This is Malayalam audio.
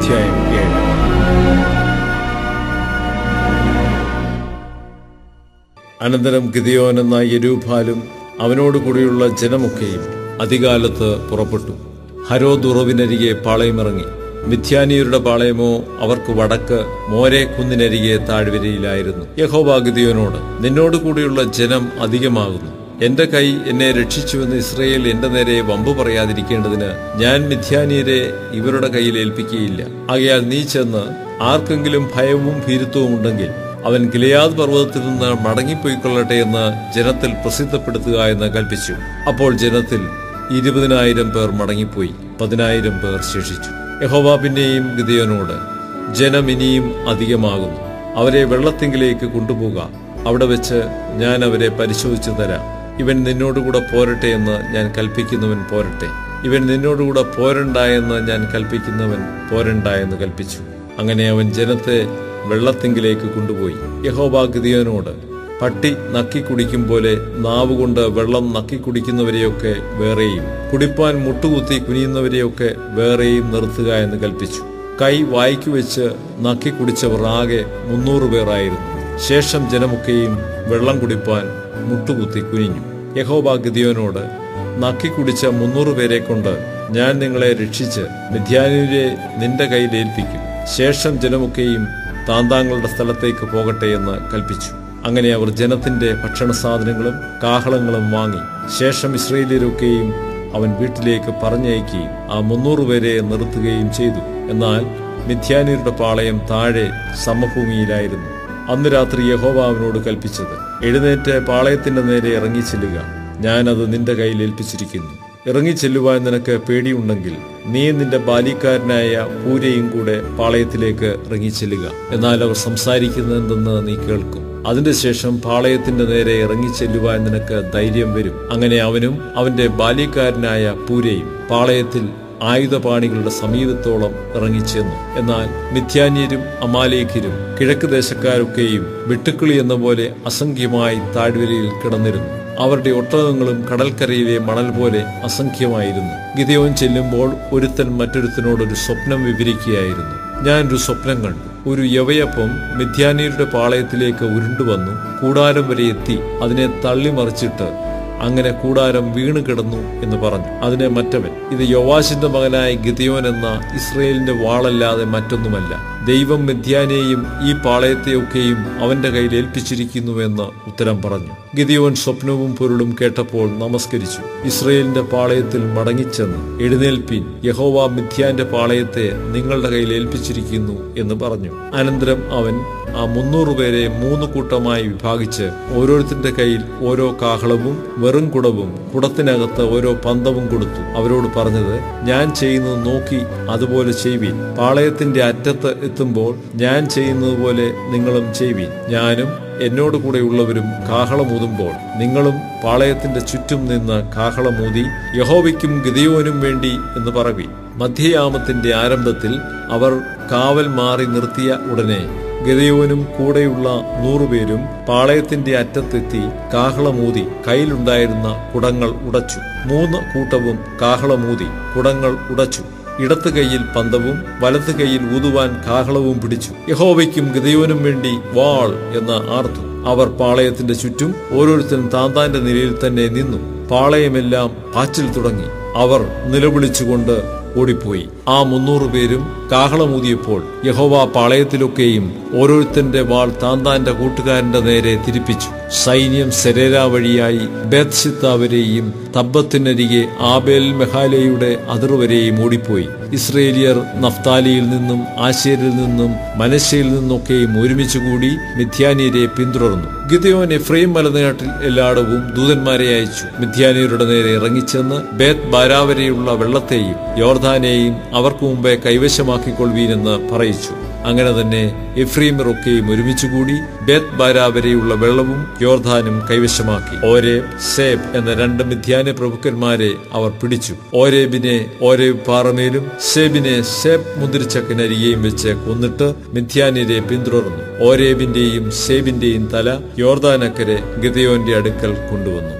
അധ്യായം 7. അനന്തരം ഗിദെയോൻ എന്ന യെരൂബാലും അവനോടുകൂടിയുള്ള ജനമൊക്കെയും അതികാലത്ത് പുറപ്പെട്ടു. ഹരോദ് ഉറവിനരികെ പാളയമിറങ്ങി. മിദ്യാനിയരുടെ പാളയമോ അവർക്ക് വടക്ക് മോരെ കുന്നിനരികെ താഴ്വരയിലായിരുന്നു. യഹോവ ഗിദെയോനോട്, നിന്നോടുകൂടിയുള്ള ജനം അധികമാകുന്നു. എന്റെ കൈ എന്നെ രക്ഷിച്ചുവെന്ന് ഇസ്രായേൽ എന്റെ നേരെ വമ്പു പറയാതിരിക്കേണ്ടതിന് ഞാൻ മിദ്യാനിയരെ ഇവരുടെ കയ്യിൽ ഏൽപ്പിക്കുകയില്ല. ആകയാൽ നീ ചെന്ന് ആർക്കെങ്കിലും ഭയവും ഭീരുത്വവും ഉണ്ടെങ്കിൽ അവൻ ഗിലെയാദ് പർവ്വതത്തിൽ നിന്ന് മടങ്ങിപ്പോയിക്കൊള്ളട്ടെ എന്ന് ജനത്തിൽ പ്രസിദ്ധപ്പെടുത്തുക എന്ന് കൽപ്പിച്ചു. അപ്പോൾ ജനത്തിൽ 20,000 പേർ മടങ്ങിപ്പോയി, 10,000 പേർ ശേഷിച്ചു. യഹോവ പിന്നെയും ഗിദെയോനോട്, ജനം ഇനിയും അധികമാകുന്നു, അവരെ വെള്ളത്തിങ്കിലേക്ക് കൊണ്ടുപോക. അവിടെ വെച്ച് ഞാൻ അവരെ പരിശോധിച്ചു തരാം. ഇവൻ നിന്നോടുകൂടെ പോരട്ടെ എന്ന് ഞാൻ കൽപ്പിക്കുന്നവൻ പോരട്ടെ, ഇവൻ നിന്നോടുകൂടെ പോരണ്ട എന്ന് ഞാൻ കൽപ്പിക്കുന്നവൻ പോരണ്ട എന്ന് കൽപ്പിച്ചു. അങ്ങനെ അവൻ ജനത്തെ വെള്ളത്തിങ്കിലേക്ക് കൊണ്ടുപോയി. യഹോവ ഗിദെയോനോട്, പട്ടി നക്കി കുടിക്കും പോലെ നാവുകൊണ്ട് വെള്ളം നക്കി കുടിക്കുന്നവരെയൊക്കെ വേറെയും കുടിപ്പാൻ മുട്ടുകുത്തി കുനിയുന്നവരെയൊക്കെ വേറെയും നിർത്തുക എന്ന് കൽപ്പിച്ചു. കൈ വായ്ക്കു വെച്ച് നക്കി കുടിച്ചവർ ആകെ 300 പേരായിരുന്നു. ശേഷം ജനമൊക്കെയും വെള്ളം കുടിപ്പാൻ മുട്ടുകുത്തി കുനിഞ്ഞു. യഹോവ ഗിദെയോനോട്, നക്കി കുടിച്ച 300 പേരെ കൊണ്ട് ഞാൻ നിങ്ങളെ രക്ഷിച്ച് മിദ്യാന്യരെ നിന്റെ കയ്യിൽ ഏൽപ്പിക്കും. ശേഷം ജനമൊക്കെയും താന്താങ്ങളുടെ സ്ഥലത്തേക്ക് പോകട്ടെ എന്ന് കൽപ്പിച്ചു. അങ്ങനെ അവർ ജനത്തിന്റെ ഭക്ഷണ സാധനങ്ങളും കാഹളങ്ങളും വാങ്ങി. ശേഷം ഇസ്രായേല്യരൊക്കെയും അവൻ വീട്ടിലേക്ക് പറഞ്ഞയക്കുകയും ആ 300 പേരെ നിർത്തുകയും ചെയ്തു. എന്നാൽ മിദ്യാന്യരുടെ പാളയം താഴെ സമഭൂമിയിലായിരുന്നു. അന്ന് രാത്രി യഹോവ അവനോട് കൽപ്പിച്ചത്, എഴുന്നേറ്റ് പാളയത്തിന്റെ നേരെ ഇറങ്ങിച്ചെല്ലുക, ഞാനത് നിന്റെ കയ്യിൽ ഏൽപ്പിച്ചിരിക്കുന്നു. ഇറങ്ങിച്ചെല്ലുവാൻ നിനക്ക് പേടിയുണ്ടെങ്കിൽ നീ നിന്റെ ബാല്യക്കാരനായ പൂരയും കൂടെ പാളയത്തിലേക്ക് ഇറങ്ങിച്ചെല്ലുക. എന്നാൽ അവർ സംസാരിക്കുന്നതെന്തെന്ന് നീ കേൾക്കും. അതിന്റെ ശേഷം പാളയത്തിന്റെ നേരെ ഇറങ്ങിച്ചെല്ലുവാൻ നിനക്ക് ധൈര്യം വരും. അങ്ങനെ അവനും അവന്റെ ബാല്യക്കാരനായ പൂരയും പാളയത്തിൽ ആയുധപാണികളുടെ സമീപത്തോളം ഇറങ്ങിച്ചെന്നു. എന്നാൽ മിദ്യാന്യരും അമാലേഖ്യരും കിഴക്ക് ദേശക്കാരൊക്കെയും വെട്ടുക്കിളി എന്ന പോലെ അസംഖ്യമായി താഴ്വരയിൽ കിടന്നിരുന്നു. അവരുടെ ഒട്ടകങ്ങളും കടൽക്കരയിലെ മണൽ പോലെ അസംഖ്യമായിരുന്നു. ഗിദെയോൻ ചെല്ലുമ്പോൾ ഒരുത്തൻ മറ്റൊരുത്തനോടൊരു സ്വപ്നം വിവരിക്കുകയായിരുന്നു. ഞാനൊരു സ്വപ്നം കണ്ടു. ഒരു യവയപ്പം മിദ്യാന്യരുടെ പാളയത്തിലേക്ക് ഉരുണ്ടുവന്നു, കൂടാരം വരെ എത്തി അതിനെ തള്ളിമറിച്ചിട്ട് അങ്ങനെ കൂടാരം വീണ് കിടന്നു എന്ന് പറഞ്ഞു. അതിനെ മറ്റവൻ, ഇത് യോവാശിന്റെ മകനായ ഗിദെയോൻ എന്ന ഇസ്രായേലിന്റെ വാളല്ലാതെ മറ്റൊന്നുമല്ല. ദൈവം മിദ്യാനെയും ഈ പാളയത്തെയൊക്കെയും അവന്റെ കയ്യിൽ ഏൽപ്പിച്ചിരിക്കുന്നുവെന്ന് ഉത്തരം പറഞ്ഞു. ഗിദെയോൻ സ്വപ്നവും പൊരുളും കേട്ടപ്പോൾ നമസ്കരിച്ചു. ഇസ്രായേലിന്റെ പാളയത്തിൽ മടങ്ങിച്ചെന്ന്, എഴുന്നേൽപ്പീൻ, യഹോവ മിദ്യാന്റെ പാളയത്തെ നിങ്ങളുടെ കയ്യിൽ ഏൽപ്പിച്ചിരിക്കുന്നു എന്ന് പറഞ്ഞു. അനന്തരം അവൻ ആ 300 പേരെ 3 കൂട്ടമായി വിഭാഗിച്ച് ഓരോരുത്തരുടെ കയ്യിൽ ഓരോ കാഹളവും വെറും കുടവും കുടത്തിനകത്ത് ഓരോ പന്തവും കൊടുത്തു. അവരോട് പറഞ്ഞത്, ഞാൻ ചെയ്യുന്നത് നോക്കി അതുപോലെ ചെയ്യുവീൻ. പാളയത്തിന്റെ അറ്റത്ത് എത്തുമ്പോൾ ഞാൻ ചെയ്യുന്നത് പോലെ നിങ്ങളും ചെയ്യുവീൻ. ഞാനും എന്നോട് കൂടെയുള്ളവരും കാഹളമൂതുമ്പോൾ നിങ്ങളും പാളയത്തിന്റെ ചുറ്റും നിന്ന് കാഹളമൂതി യഹോവയ്ക്കും ഗിദെയോനും വേണ്ടി എന്ന് പറവീൻ. മധ്യയാമത്തിന്റെ ആരംഭത്തിൽ അവർ കാവൽ മാറി നിർത്തിയ ഉടനെ ഗിദെയോനും കൂടെയുള്ള 100 പേരും പാളയത്തിന്റെ അറ്റത്തെത്തി കാഹളമൂതി കയ്യിലുണ്ടായിരുന്ന കുടങ്ങൾ ഉടച്ചു. 3 കൂട്ടവും കാഹളമൂതി കുടങ്ങൾ ഉടച്ചു. ഇടത്ത് കൈയിൽ പന്തവും വലത്ത് കൈയിൽ ഊതുവാൻ കാഹളവും പിടിച്ചു. യഹോവയ്ക്കും ഗിദെയോനും വേണ്ടി വാൾ എന്ന് ആർത്തു. അവർ പാളയത്തിന്റെ ചുറ്റും ഓരോരുത്തരും താന്താന്റെ നിലയിൽ തന്നെ നിന്നു. പാളയമെല്ലാം പാച്ചിൽ തുടങ്ങി. അവർ നിലവിളിച്ചുകൊണ്ട് ഓടിപ്പോയി. ആ 300 പേരും കാഹളമൂതിയപ്പോൾ യഹോവ പാളയത്തിലൊക്കെയും ഓരോരുത്തന്റെ വാൾ താന്താന്റെ കൂട്ടുകാരന്റെ നേരെ തിരിപ്പിച്ചു. സൈന്യം സെരേര വഴിയായി ബേത്ത്ശിത്ത വരെയും തബ്ബത്തിനരികെ ആബേൽ മെഹാലയുടെ അതിർവരെയും ഓടിപ്പോയി. ഇസ്രായേലിയർ നഫ്താലിയിൽ നിന്നും ആശേരിൽ നിന്നും മനശ്ശയിൽ നിന്നൊക്കെയും ഒരുമിച്ചുകൂടി മിദ്യാന്യരെ പിന്തുടർന്നു. ഗിദെയോൻ എഫ്രൈം മലനാട്ടിൽ എല്ലായിടവും ദൂതന്മാരെ അയച്ചു. മിദ്യാന്യരുടെ നേരെ ഇറങ്ങിച്ചെന്ന് ബേത്ത് ബാരാ വരെയുള്ള വെള്ളത്തെയും യോർദാനെയും അവർക്ക് മുമ്പേ കൈവശമാക്കിക്കൊള്ളുവീനെന്ന് പറയിച്ചു. അങ്ങനെ തന്നെ എഫ്രൈമ്യരൊക്കെയും ഒരുമിച്ചുകൂടി ബേത്ത് ബാരാ വരെയുള്ള വെള്ളവും യോർദാനും കൈവശമാക്കി. ഓരേബ്, സേബ് എന്ന 2 മിദ്യാന്യ പ്രഭുക്കന്മാരെ അവർ പിടിച്ചു. ഓരേബിനെ ഓരേബ് പാറമേലും സേബിനെ സേബ് മുന്തിരിച്ചക്കിനരികെയും വെച്ച് കൊന്നിട്ട് മിദ്യാന്യരെ പിന്തുടർന്നു. ഓരേബിന്റെയും സേബിന്റെയും തല യോർദാനക്കരെ ഗിദെയോന്റെ അടുക്കൽ കൊണ്ടുവന്നു.